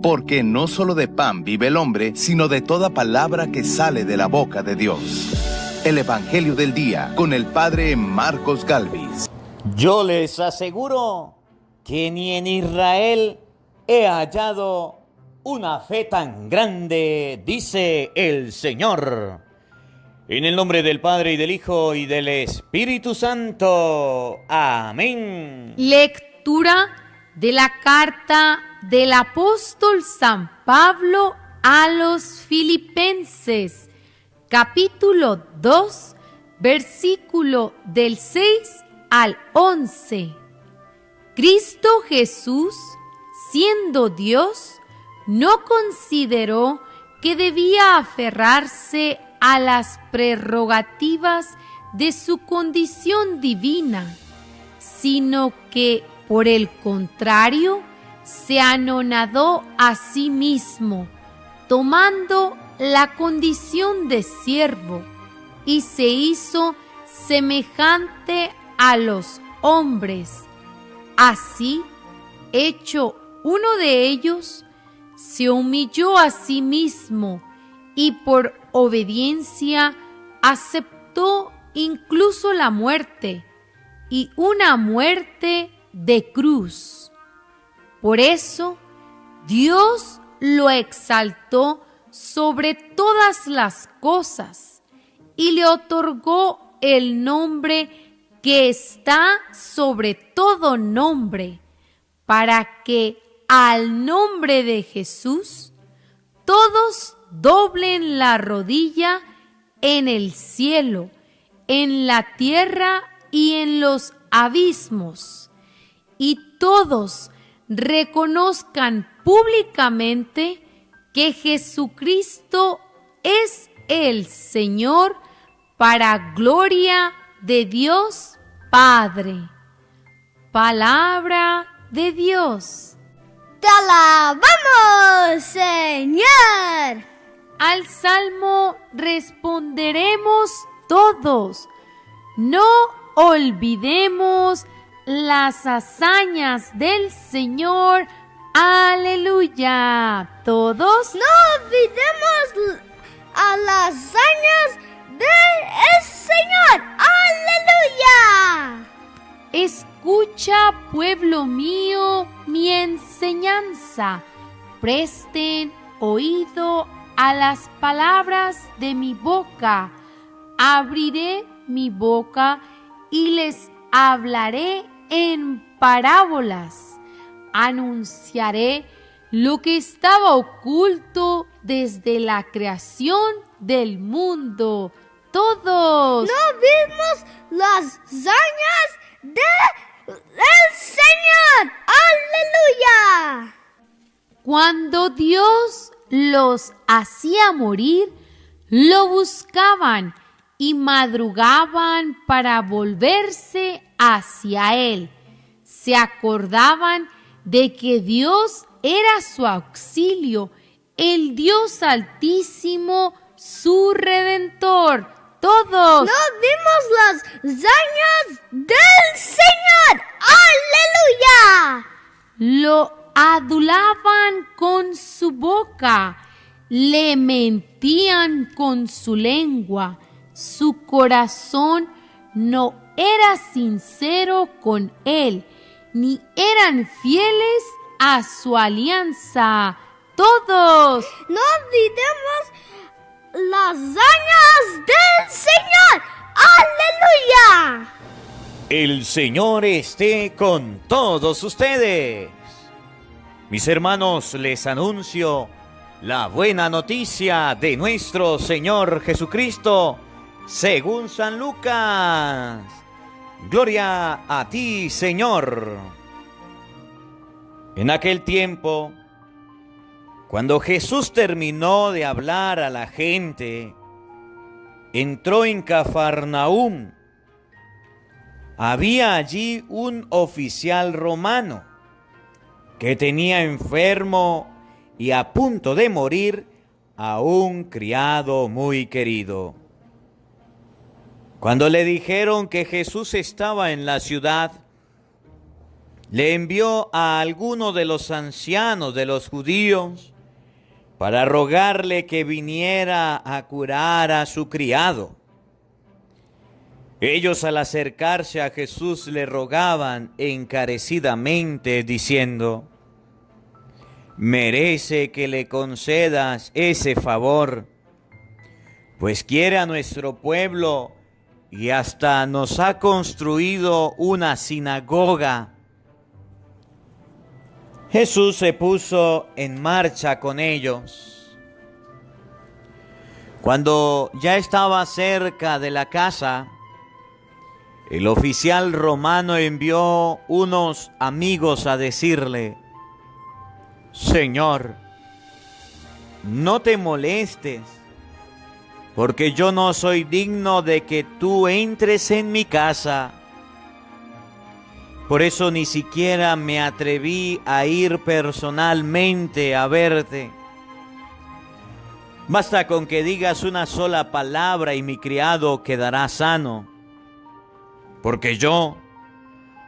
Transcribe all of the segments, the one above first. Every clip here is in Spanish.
porque no solo de pan vive el hombre, sino de toda palabra que sale de la boca de Dios. El Evangelio del Día, con el Padre Marcos Galvis. Yo les aseguro que ni en Israel he hallado una fe tan grande, dice el Señor. En el nombre del Padre, y del Hijo, y del Espíritu Santo. Amén. Lectura de la carta del apóstol San Pablo a los Filipenses, capítulo 2, versículo del 6 al 11. Cristo Jesús, siendo Dios, no consideró que debía aferrarse a las prerrogativas de su condición divina, sino que, por el contrario, se anonadó a sí mismo, tomando la condición de siervo, y se hizo semejante a los hombres. Así, hecho uno de ellos, se humilló a sí mismo y por obediencia aceptó incluso la muerte, y una muerte de cruz. Por eso, Dios lo exaltó sobre todas las cosas y le otorgó el nombre que está sobre todo nombre, para que al nombre de Jesús todos doblen la rodilla en el cielo, en la tierra y en los abismos, y todos reconozcan públicamente que Jesucristo es el Señor, para gloria de Dios Padre. Palabra de Dios. ¡Te alabamos, Señor! Al salmo responderemos todos. No olvidemos las hazañas del Señor. ¡Aleluya! Todos. No olvidemos a las hazañas del Señor. ¡Aleluya! Escucha, pueblo mío, mi enseñanza. Presten oído a las palabras de mi boca. Abriré mi boca y les hablaré en parábolas. Anunciaré lo que estaba oculto desde la creación del mundo. Todos. No vimos las hazañas del Señor. ¡Aleluya! Cuando Dios los hacía morir, lo buscaban y madrugaban para volverse hacia Él. Se acordaban de que Dios era su auxilio, el Dios Altísimo, su Redentor. Todos. No vimos las hazañas del Señor. ¡Aleluya! Lo adulaban con su boca, le mentían con su lengua. Su corazón no era sincero con Él, ni eran fieles a su alianza. Todos. No olvidemos las hazañas del Señor. ¡Aleluya! El Señor esté con todos ustedes. Mis hermanos, les anuncio la buena noticia de nuestro Señor Jesucristo, según San Lucas. Gloria a ti, Señor. En aquel tiempo, cuando Jesús terminó de hablar a la gente, entró en Cafarnaúm. Había allí un oficial romano que tenía enfermo y a punto de morir a un criado muy querido. Cuando le dijeron que Jesús estaba en la ciudad, le envió a alguno de los ancianos de los judíos para rogarle que viniera a curar a su criado. Ellos, al acercarse a Jesús, le rogaban encarecidamente diciendo: merece que le concedas ese favor, pues quiere a nuestro pueblo y hasta nos ha construido una sinagoga. Jesús se puso en marcha con ellos. Cuando ya estaba cerca de la casa, el oficial romano envió unos amigos a decirle: Señor, no te molestes, porque yo no soy digno de que tú entres en mi casa. Por eso ni siquiera me atreví a ir personalmente a verte. Basta con que digas una sola palabra y mi criado quedará sano. Porque yo,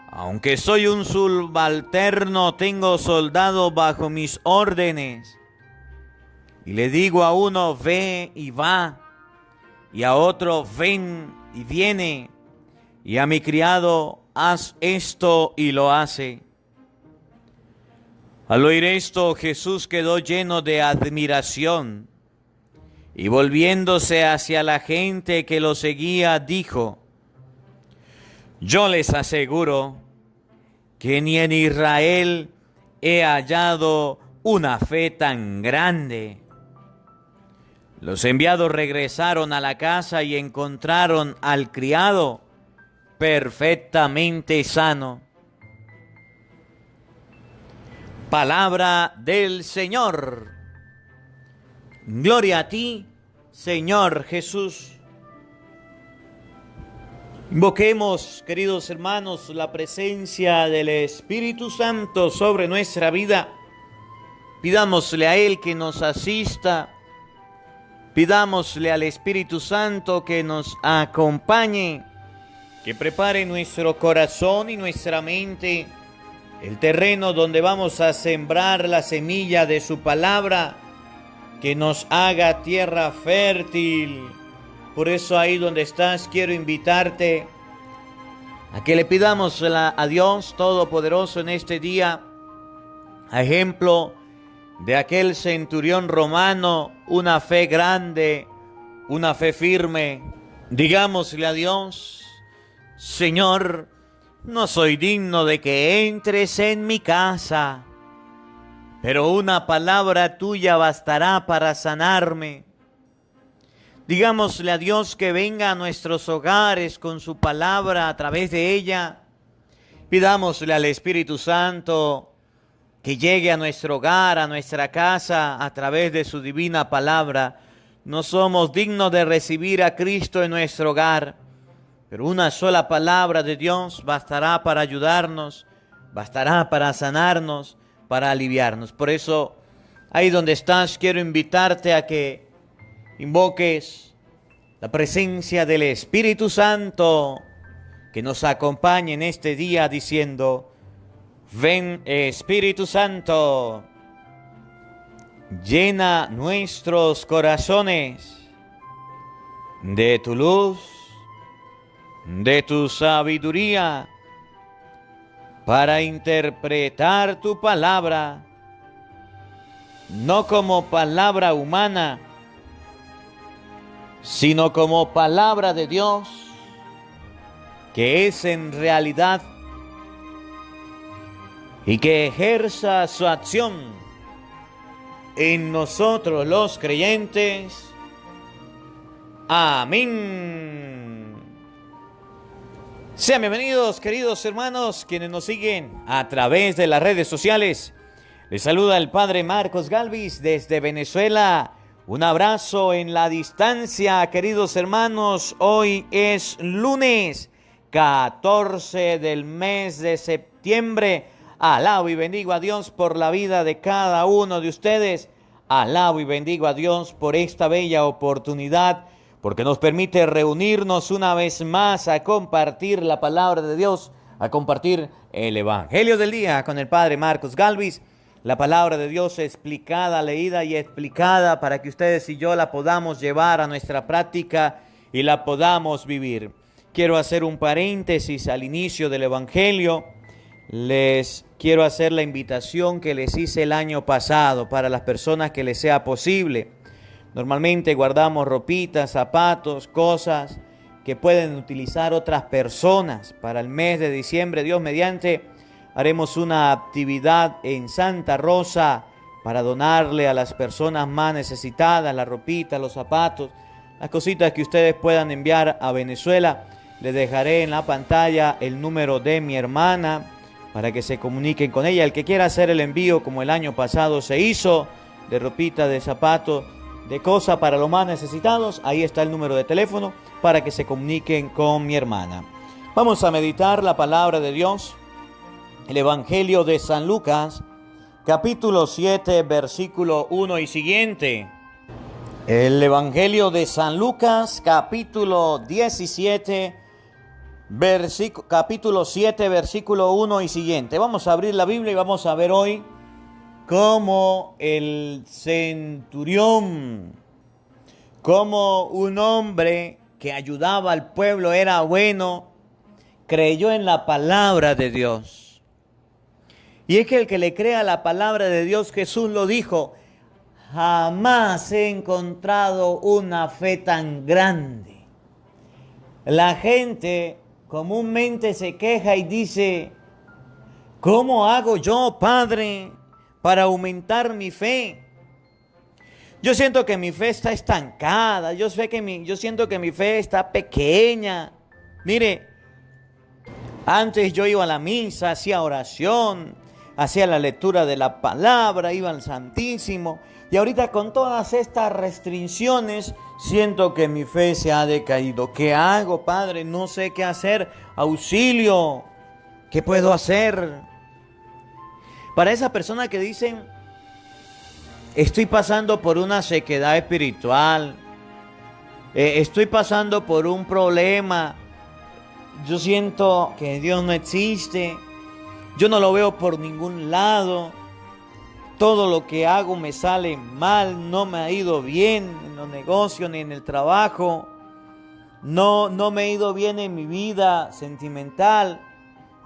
aunque soy un subalterno, tengo soldados bajo mis órdenes. Y le digo a uno, ve y va, y a otro, ven y viene, y a mi criado, haz esto y lo hace. Al oír esto, Jesús quedó lleno de admiración, y volviéndose hacia la gente que lo seguía, dijo: yo les aseguro que ni en Israel he hallado una fe tan grande. Los enviados regresaron a la casa y encontraron al criado perfectamente sano. Palabra del Señor. Gloria a ti, Señor Jesús. Invoquemos, queridos hermanos, la presencia del Espíritu Santo sobre nuestra vida. Pidámosle a Él que nos asista. Pidámosle al Espíritu Santo que nos acompañe, que prepare nuestro corazón y nuestra mente, el terreno donde vamos a sembrar la semilla de su palabra, que nos haga tierra fértil. Por eso ahí donde estás quiero invitarte a que le pidamos a Dios Todopoderoso en este día, a ejemplo de aquel centurión romano, una fe grande, una fe firme. Digámosle a Dios: Señor, no soy digno de que entres en mi casa, pero una palabra tuya bastará para sanarme. Digámosle a Dios que venga a nuestros hogares con su palabra a través de ella. Pidámosle al Espíritu Santo que llegue a nuestro hogar, a nuestra casa, a través de su divina palabra. No somos dignos de recibir a Cristo en nuestro hogar, pero una sola palabra de Dios bastará para ayudarnos, bastará para sanarnos, para aliviarnos. Por eso, ahí donde estás, quiero invitarte a que invoques la presencia del Espíritu Santo que nos acompañe en este día diciendo: ven, Espíritu Santo, llena nuestros corazones de tu luz, de tu sabiduría, para interpretar tu palabra, no como palabra humana, sino como palabra de Dios, que es en realidad, y que ejerza su acción en nosotros los creyentes. Amén. Sean bienvenidos, queridos hermanos, quienes nos siguen a través de las redes sociales. Les saluda el Padre Marcos Galvis desde Venezuela. Un abrazo en la distancia, queridos hermanos. Hoy es lunes 14 del mes de septiembre. Alabo y bendigo a Dios por la vida de cada uno de ustedes. Alabo y bendigo a Dios por esta bella oportunidad, porque nos permite reunirnos una vez más a compartir la palabra de Dios a compartir el Evangelio del día con el Padre Marcos Galvis. La palabra de Dios explicada, leída y explicada para que ustedes y yo la podamos llevar a nuestra práctica y la podamos vivir. Quiero hacer un paréntesis al inicio del Evangelio. Les quiero hacer la invitación que les hice el año pasado para las personas que les sea posible. Normalmente guardamos ropitas, zapatos, cosas que pueden utilizar otras personas. Para el mes de diciembre, Dios mediante, haremos una actividad en Santa Rosa para donarle a las personas más necesitadas, la ropita, los zapatos, las cositas que ustedes puedan enviar a Venezuela. Les dejaré en la pantalla el número de mi hermana para que se comuniquen con ella. El que quiera hacer el envío como el año pasado se hizo, de ropita, de zapatos, de cosas para los más necesitados, ahí está el número de teléfono para que se comuniquen con mi hermana. Vamos a meditar la palabra de Dios, el Evangelio de San Lucas, capítulo 7, versículo 1 y siguiente. El Evangelio de San Lucas, capítulo 17, capítulo 7, versículo 1 y siguiente. Vamos a abrir la Biblia y vamos a ver hoy cómo el centurión, como un hombre que ayudaba al pueblo, era bueno, creyó en la palabra de Dios. Y es que el que le crea la palabra de Dios, Jesús lo dijo, jamás he encontrado una fe tan grande. La gente comúnmente se queja y dice, ¿cómo hago yo, Padre, para aumentar mi fe? Yo siento que mi fe está estancada, yo siento que mi fe está pequeña. Mire, antes yo iba a la misa, hacía oración, hacía la lectura de la palabra, iba al Santísimo, y ahorita con todas estas restricciones siento que mi fe se ha decaído. ¿Qué hago, Padre? No sé qué hacer. Auxilio, ¿qué puedo hacer? Para esa persona que dicen, estoy pasando por una sequedad espiritual, estoy pasando por un problema, yo siento que Dios no existe, yo no lo veo por ningún lado, todo lo que hago me sale mal, no me ha ido bien en los negocios ni en el trabajo, no me ha ido bien en mi vida sentimental.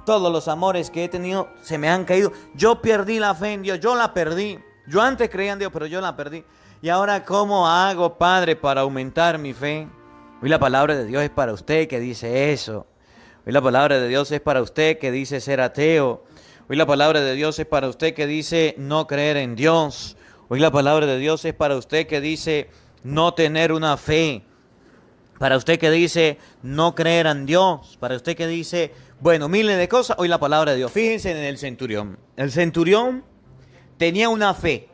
Todos los amores que he tenido se me han caído. Yo perdí la fe en Dios, yo la perdí. Yo antes creía en Dios, pero yo la perdí. Y ahora, ¿cómo hago, Padre, para aumentar mi fe? Hoy la palabra de Dios es para usted que dice eso. Hoy la palabra de Dios es para usted que dice ser ateo. Hoy la palabra de Dios es para usted que dice no creer en Dios. Hoy la palabra de Dios es para usted que dice no tener una fe. Para usted que dice no creer en Dios. Para usted que dice, bueno, miles de cosas. Hoy la palabra de Dios. Fíjense en el centurión. El centurión tenía una fe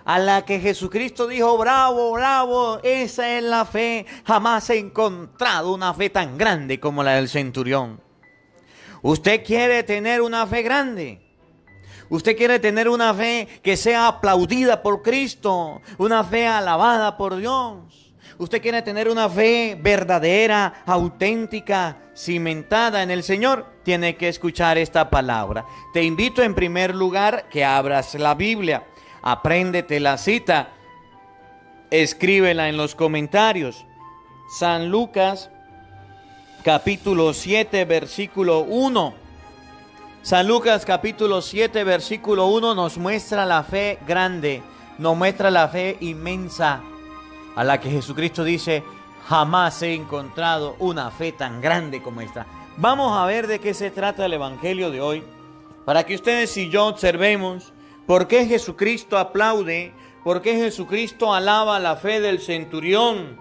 a la que Jesucristo dijo, bravo, bravo, esa es la fe. Jamás he encontrado una fe tan grande como la del centurión. Usted quiere tener una fe grande. Usted quiere tener una fe que sea aplaudida por Cristo, una fe alabada por Dios. Usted quiere tener una fe verdadera, auténtica, cimentada en el Señor. Tiene que escuchar esta palabra. Te invito en primer lugar que abras la Biblia. Apréndete la cita. Escríbela en los comentarios. San Lucas, capítulo 7, versículo 1. San Lucas, capítulo 7, versículo 1 nos muestra la fe grande, nos muestra la fe inmensa, a la que Jesucristo dice, jamás he encontrado una fe tan grande como esta. Vamos a ver de qué se trata el Evangelio de hoy, para que ustedes y yo observemos por qué Jesucristo aplaude, por qué Jesucristo alaba la fe del centurión,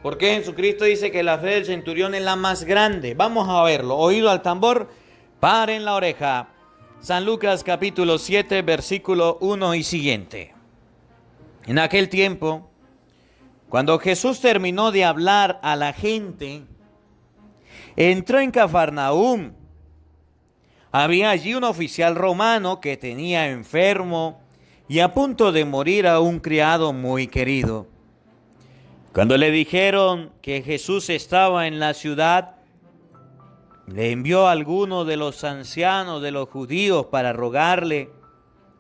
por qué Jesucristo dice que la fe del centurión es la más grande. Vamos a verlo. Oído al tambor, paren la oreja. San Lucas capítulo 7, versículo 1 y siguiente. En aquel tiempo, cuando Jesús terminó de hablar a la gente, entró en Cafarnaúm. Había allí un oficial romano que tenía enfermo y a punto de morir a un criado muy querido. Cuando le dijeron que Jesús estaba en la ciudad, le envió a algunos de los ancianos de los judíos para rogarle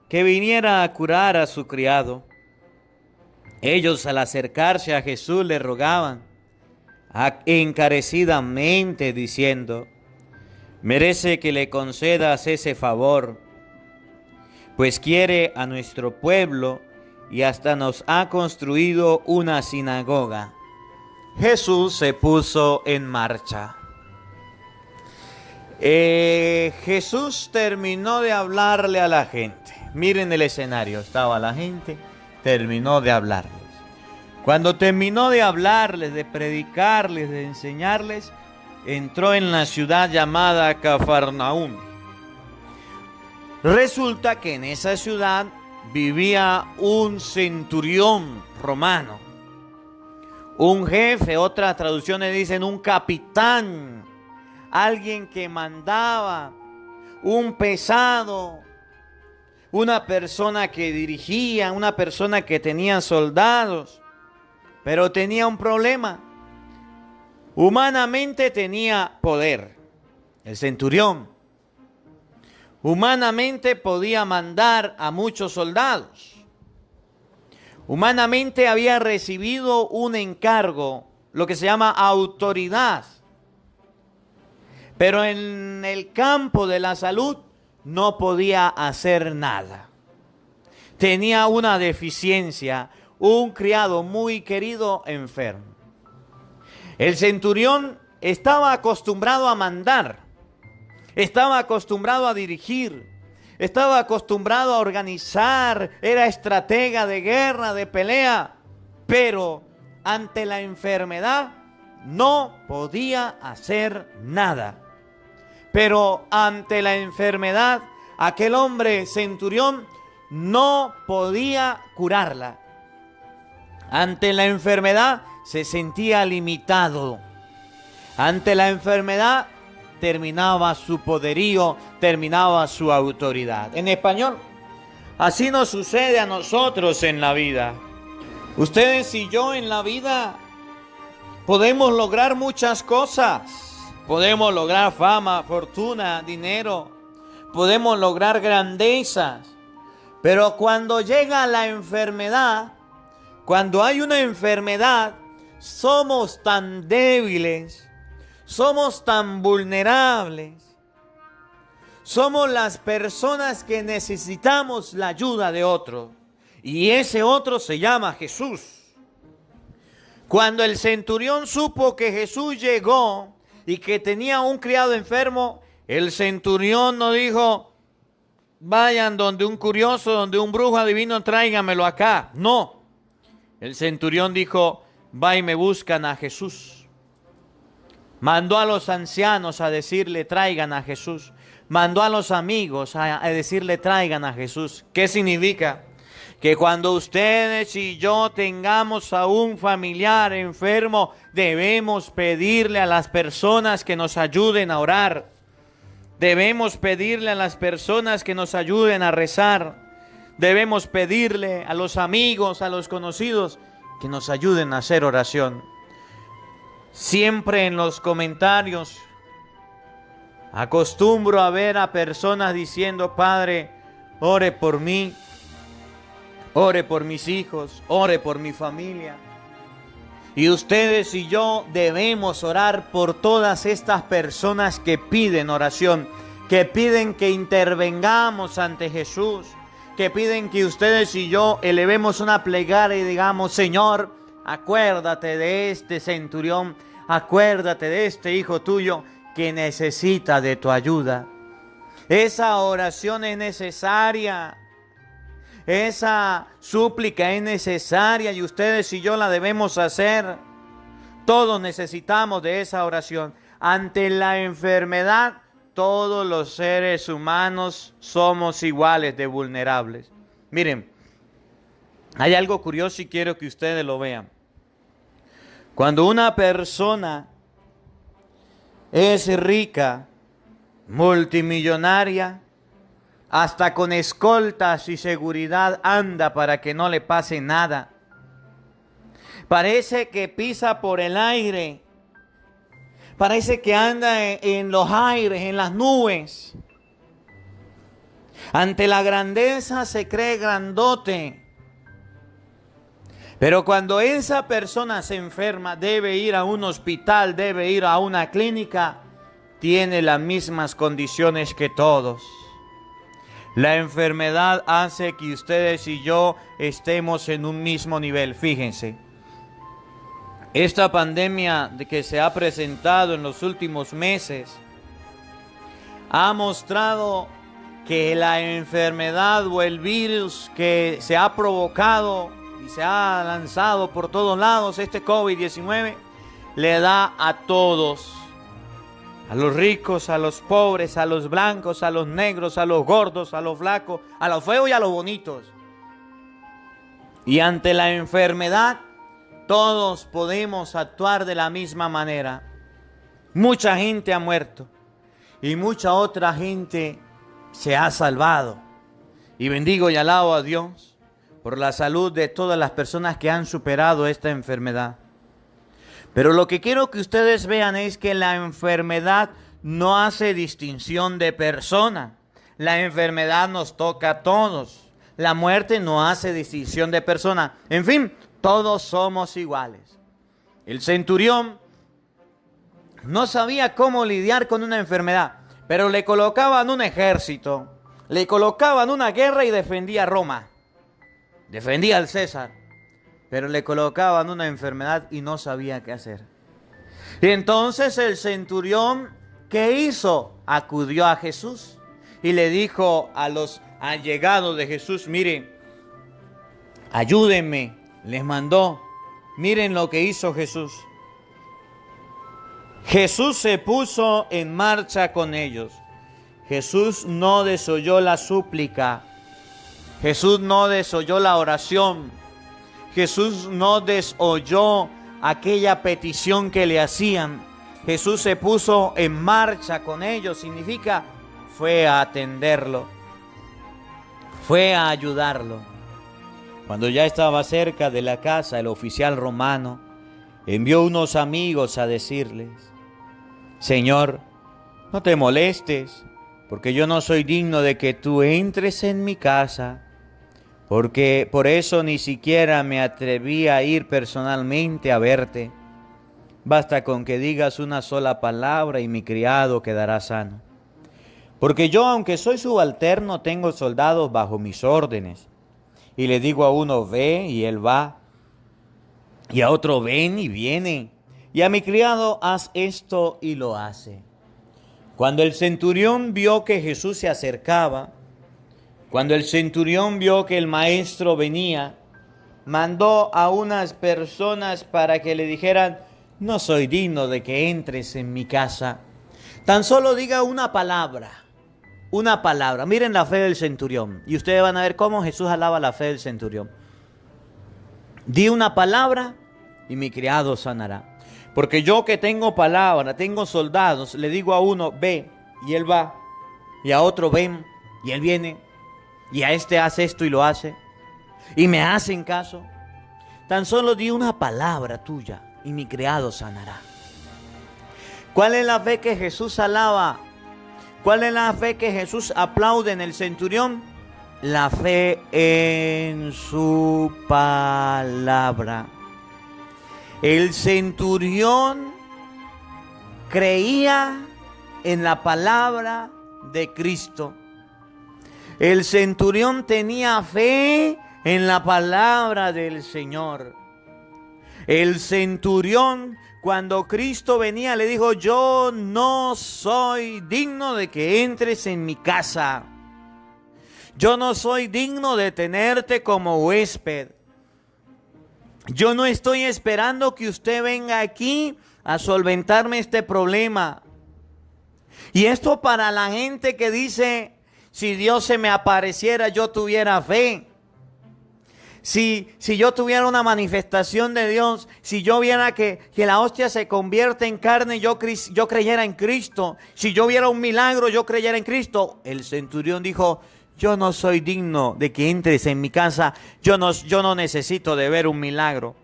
que viniera a curar a su criado. Ellos, al acercarse a Jesús, le rogaban encarecidamente diciendo: merece que le concedas ese favor, pues quiere a nuestro pueblo y hasta nos ha construido una sinagoga. Jesús se puso en marcha. Jesús terminó de hablarle a la gente. Miren el escenario, estaba la gente, terminó de hablarles. Cuando terminó de hablarles, de predicarles, de enseñarles, entró en la ciudad llamada Cafarnaúm. Resulta que en esa ciudad vivía un centurión romano, un jefe, otras traducciones dicen un capitán, alguien que mandaba, un pesado, una persona que dirigía, una persona que tenía soldados, pero tenía un problema. Humanamente tenía poder, el centurión. Humanamente podía mandar a muchos soldados. Humanamente había recibido un encargo, lo que se llama autoridad. Pero en el campo de la salud no podía hacer nada. Tenía una deficiencia, un criado muy querido enfermo. El centurión estaba acostumbrado a mandar, estaba acostumbrado a dirigir, estaba acostumbrado a organizar, era estratega de guerra, de pelea, pero ante la enfermedad no podía hacer nada. Pero ante la enfermedad, aquel hombre centurión no podía curarla. Ante la enfermedad se sentía limitado. Ante la enfermedad terminaba su poderío, terminaba su autoridad. En español, así nos sucede a nosotros en la vida. Ustedes y yo en la vida podemos lograr muchas cosas. Podemos lograr fama, fortuna, dinero. Podemos lograr grandezas. Pero cuando llega la enfermedad, cuando hay una enfermedad, somos tan débiles, somos tan vulnerables, somos las personas que necesitamos la ayuda de otro. Y ese otro se llama Jesús. Cuando el centurión supo que Jesús llegó y que tenía un criado enfermo, el centurión no dijo: vayan donde un curioso, donde un brujo adivino, tráigamelo acá. No. El centurión dijo: va y me buscan a Jesús. Mandó a los ancianos a decirle: traigan a Jesús. Mandó a los amigos a decirle: traigan a Jesús. ¿Qué significa? Que cuando ustedes y yo tengamos a un familiar enfermo, debemos pedirle a las personas que nos ayuden a orar. Debemos pedirle a las personas que nos ayuden a rezar. Debemos pedirle a los amigos, a los conocidos, que nos ayuden a hacer oración. Siempre en los comentarios acostumbro a ver a personas diciendo: Padre, ore por mí, ore por mis hijos, ore por mi familia. Y ustedes y yo debemos orar por todas estas personas que piden oración, que piden que intervengamos ante Jesús, que piden que ustedes y yo elevemos una plegaria y digamos: Señor, acuérdate de este centurión, acuérdate de este hijo tuyo que necesita de tu ayuda. Esa oración es necesaria, esa súplica es necesaria y ustedes y yo la debemos hacer. Todos necesitamos de esa oración. Ante la enfermedad, todos los seres humanos somos iguales de vulnerables. Miren, hay algo curioso y quiero que ustedes lo vean. Cuando una persona es rica, multimillonaria, hasta con escoltas y seguridad anda para que no le pase nada. Parece que pisa por el aire. parece que anda en los aires, en las nubes. Ante la grandeza se cree grandote. Pero cuando esa persona se enferma, debe ir a un hospital, debe ir a una clínica, tiene las mismas condiciones que todos. La enfermedad hace que ustedes y yo estemos en un mismo nivel. Fíjense, esta pandemia que se ha presentado en los últimos meses ha mostrado que la enfermedad o el virus que se ha provocado y se ha lanzado por todos lados, este COVID-19, le da a todos. A los ricos, a los pobres, a los blancos, a los negros, a los gordos, a los flacos, a los feos y a los bonitos. Y ante la enfermedad, todos podemos actuar de la misma manera. Mucha gente ha muerto y mucha otra gente se ha salvado. Y bendigo y alabo a Dios por la salud de todas las personas que han superado esta enfermedad. Pero lo que quiero que ustedes vean es que la enfermedad no hace distinción de persona. La enfermedad nos toca a todos. La muerte no hace distinción de persona. En fin, todos somos iguales. El centurión no sabía cómo lidiar con una enfermedad, pero le colocaban un ejército, le colocaban una guerra y defendía a Roma. Defendía al César. Pero le colocaban una enfermedad y no sabía qué hacer. Y entonces el centurión, ¿qué hizo? Acudió a Jesús y le dijo a los allegados de Jesús: miren, ayúdenme. Les mandó. Miren lo que hizo Jesús. Jesús se puso en marcha con ellos. Jesús no desoyó la súplica. Jesús no desoyó la oración. Jesús no desoyó aquella petición que le hacían. Jesús se puso en marcha con ellos. Significa, fue a atenderlo, fue a ayudarlo. Cuando ya estaba cerca de la casa, el oficial romano envió unos amigos a decirles: Señor, no te molestes, porque yo no soy digno de que tú entres en mi casa. Porque por eso ni siquiera me atreví a ir personalmente a verte. Basta con que digas una sola palabra y mi criado quedará sano. Porque yo, aunque soy subalterno, tengo soldados bajo mis órdenes. Y le digo a uno, ve, y él va. Y a otro, ven, y viene. Y a mi criado, haz esto, y lo hace. Cuando el centurión vio que Jesús se acercaba, cuando el centurión vio que el maestro venía, mandó a unas personas para que le dijeran: no soy digno de que entres en mi casa. Tan solo diga una palabra. Una palabra. Miren la fe del centurión. Y ustedes van a ver cómo Jesús alaba la fe del centurión. Di una palabra y mi criado sanará. Porque yo que tengo palabra, tengo soldados, le digo a uno, ve, y él va. Y a otro, ven, y él viene. Y a este hace esto y lo hace. Y me hacen caso. Tan solo di una palabra tuya y mi criado sanará. ¿Cuál es la fe que Jesús alaba? ¿Cuál es la fe que Jesús aplaude en el centurión? La fe en su palabra. El centurión creía en la palabra de Cristo. El centurión tenía fe en la palabra del Señor. El centurión, cuando Cristo venía, le dijo: yo no soy digno de que entres en mi casa. Yo no soy digno de tenerte como huésped. Yo no estoy esperando que usted venga aquí a solventarme este problema. Y esto para la gente que dice: si Dios se me apareciera, yo tuviera fe. Si yo tuviera una manifestación de Dios, si yo viera que la hostia se convierte en carne, yo creyera en Cristo. Si yo viera un milagro, yo creyera en Cristo. El centurión dijo: yo no soy digno de que entres en mi casa. Yo no necesito de ver un milagro.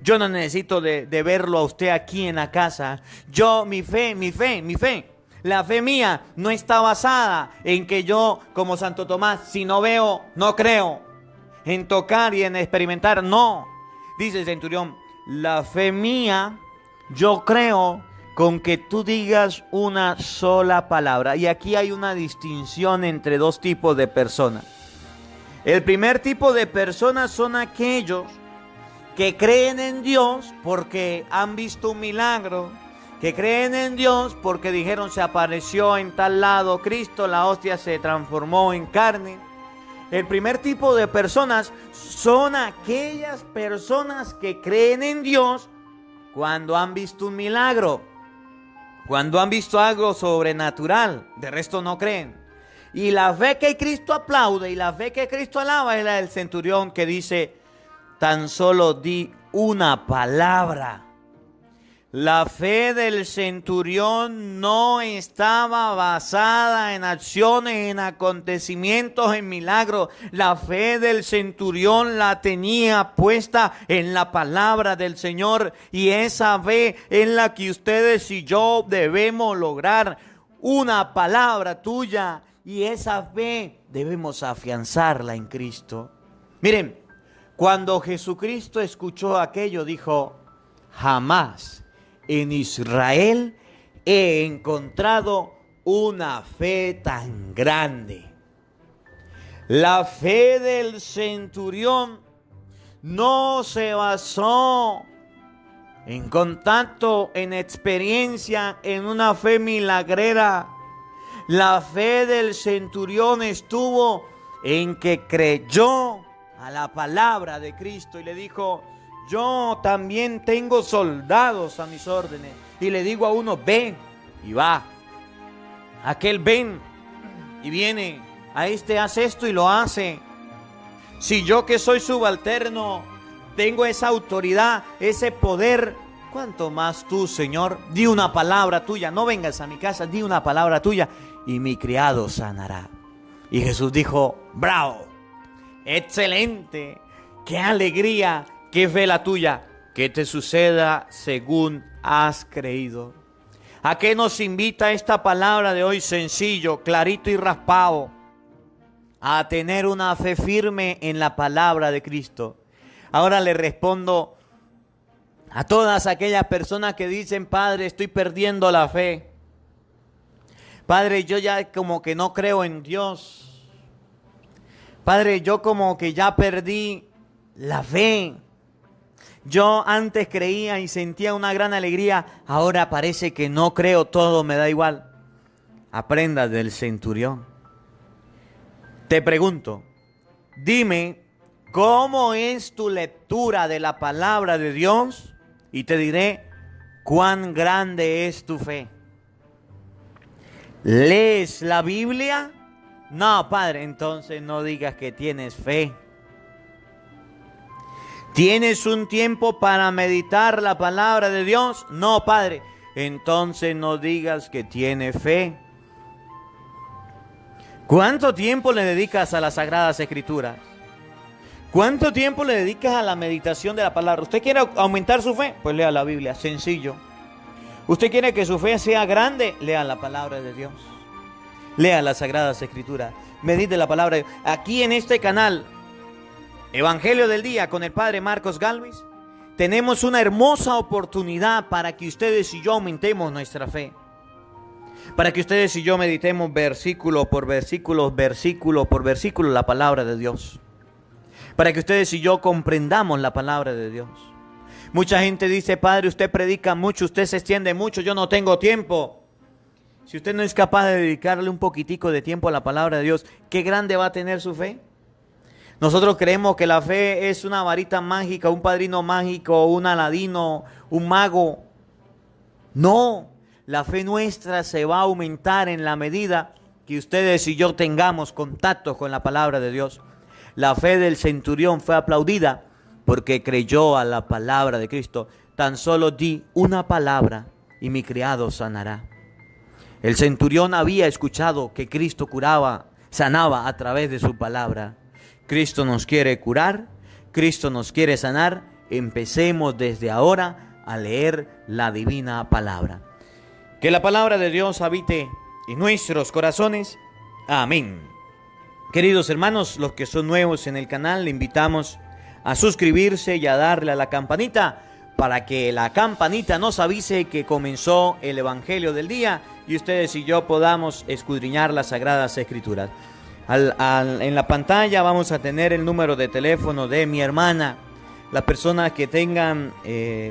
Yo no necesito de verlo a usted aquí en la casa. Mi fe. La fe mía no está basada en que yo, como Santo Tomás, si no veo, no creo. En tocar y en experimentar, no. Dice el centurión, la fe mía, yo creo con que tú digas una sola palabra. Y aquí hay una distinción entre dos tipos de personas. El primer tipo de personas son aquellos que creen en Dios porque han visto un milagro, que creen en Dios porque dijeron se apareció en tal lado Cristo, la hostia se transformó en carne. El primer tipo de personas son aquellas personas que creen en Dios cuando han visto un milagro, cuando han visto algo sobrenatural, de resto no creen. Y la fe que Cristo aplaude y la fe que Cristo alaba es la del centurión que dice, tan solo di una palabra. La fe del centurión no estaba basada en acciones, en acontecimientos, en milagros. La fe del centurión la tenía puesta en la palabra del Señor. Y esa fe es la que ustedes y yo debemos lograr. Una palabra tuya. Y esa fe debemos afianzarla en Cristo. Miren, cuando Jesucristo escuchó aquello, dijo, jamás en Israel he encontrado una fe tan grande. La fe del centurión no se basó en contacto, en experiencia, en una fe milagrera. La fe del centurión estuvo en que creyó a la palabra de Cristo y le dijo, yo también tengo soldados a mis órdenes. Y le digo a uno, ven, y va. Aquel ven, y viene. A este hace esto y lo hace. Si yo que soy subalterno tengo esa autoridad, ese poder, ¿cuánto más tú, Señor? Di una palabra tuya, no vengas a mi casa, di una palabra tuya y mi criado sanará. Y Jesús dijo, bravo, excelente, qué alegría, qué fe la tuya, que te suceda según has creído. ¿A qué nos invita esta palabra de hoy? Sencillo, clarito y raspado. A tener una fe firme en la palabra de Cristo. Ahora le respondo a todas aquellas personas que dicen, Padre, estoy perdiendo la fe. Padre, yo ya como que no creo en Dios. Padre, yo como que ya perdí la fe. Yo antes creía y sentía una gran alegría, ahora parece que no creo, todo me da igual. Aprenda del centurión. Te pregunto, dime, ¿cómo es tu lectura de la palabra de Dios? Y te diré cuán grande es tu fe. ¿Lees la Biblia? No, Padre, entonces no digas que tienes fe. ¿Tienes un tiempo para meditar la palabra de Dios? No, Padre, entonces no digas que tienes fe. ¿Cuánto tiempo le dedicas a las Sagradas Escrituras? ¿Cuánto tiempo le dedicas a la meditación de la palabra? ¿Usted quiere aumentar su fe? Pues lea la Biblia, sencillo. ¿Usted quiere que su fe sea grande? Lea la palabra de Dios. Lea las Sagradas Escrituras. Medite la palabra de Dios. Aquí en este canal, Evangelio del Día con el Padre Marcos Galvis, tenemos una hermosa oportunidad para que ustedes y yo aumentemos nuestra fe. Para que ustedes y yo meditemos versículo por versículo, versículo por versículo la palabra de Dios. Para que ustedes y yo comprendamos la palabra de Dios. Mucha gente dice, Padre, usted predica mucho, usted se extiende mucho, yo no tengo tiempo. Si usted no es capaz de dedicarle un poquitico de tiempo a la palabra de Dios, ¿qué grande va a tener su fe? Nosotros creemos que la fe es una varita mágica, un padrino mágico, un aladino, un mago. No, la fe nuestra se va a aumentar en la medida que ustedes y yo tengamos contacto con la palabra de Dios. La fe del centurión fue aplaudida porque creyó a la palabra de Cristo. Tan solo di una palabra y mi criado sanará. El centurión había escuchado que Cristo curaba, sanaba a través de su palabra. Cristo nos quiere curar, Cristo nos quiere sanar empecemos desde ahora a leer la divina palabra. Que la palabra de Dios habite en nuestros corazones. Amén. Queridos hermanos, los que son nuevos en el canal, le invitamos a suscribirse y a darle a la campanita para que la campanita nos avise que comenzó el Evangelio del día y ustedes y yo podamos escudriñar las Sagradas Escrituras. En la pantalla vamos a tener el número de teléfono de mi hermana. Las personas que tengan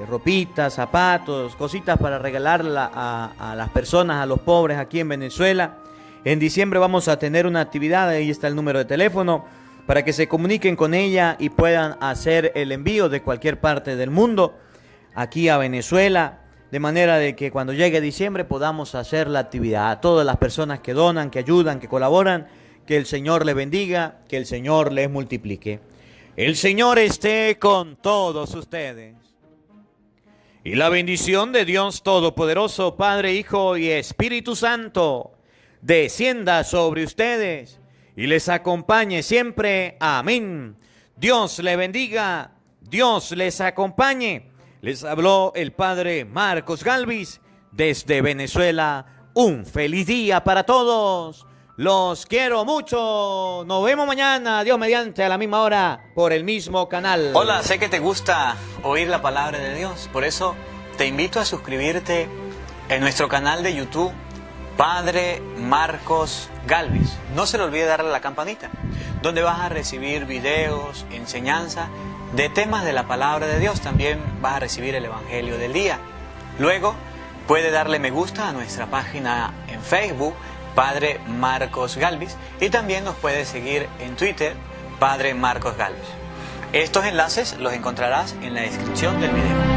ropitas, zapatos, cositas para regalarla a las personas, a los pobres aquí en Venezuela. En diciembre vamos a tener una actividad, ahí está el número de teléfono, para que se comuniquen con ella y puedan hacer el envío de cualquier parte del mundo aquí a Venezuela, de manera de que cuando llegue diciembre podamos hacer la actividad. A todas las personas que donan, que ayudan, que colaboran, que el Señor les bendiga, que el Señor les multiplique. El Señor esté con todos ustedes. Y la bendición de Dios Todopoderoso, Padre, Hijo y Espíritu Santo, descienda sobre ustedes y les acompañe siempre. Amén. Dios les bendiga, Dios les acompañe. Les habló el Padre Marcos Galvis desde Venezuela. Un feliz día para todos. Los quiero mucho. Nos vemos mañana, Dios mediante, a la misma hora, por el mismo canal. Hola, sé que te gusta oír la palabra de Dios. Por eso te invito a suscribirte en nuestro canal de YouTube, Padre Marcos Galvis. No se le olvide darle a la campanita, donde vas a recibir videos, enseñanza de temas de la palabra de Dios. También vas a recibir el Evangelio del día. Luego puede darle me gusta a nuestra página en Facebook, Padre Marcos Galvis, y también nos puede seguir en Twitter, Padre Marcos Galvis. Estos enlaces los encontrarás en la descripción del video.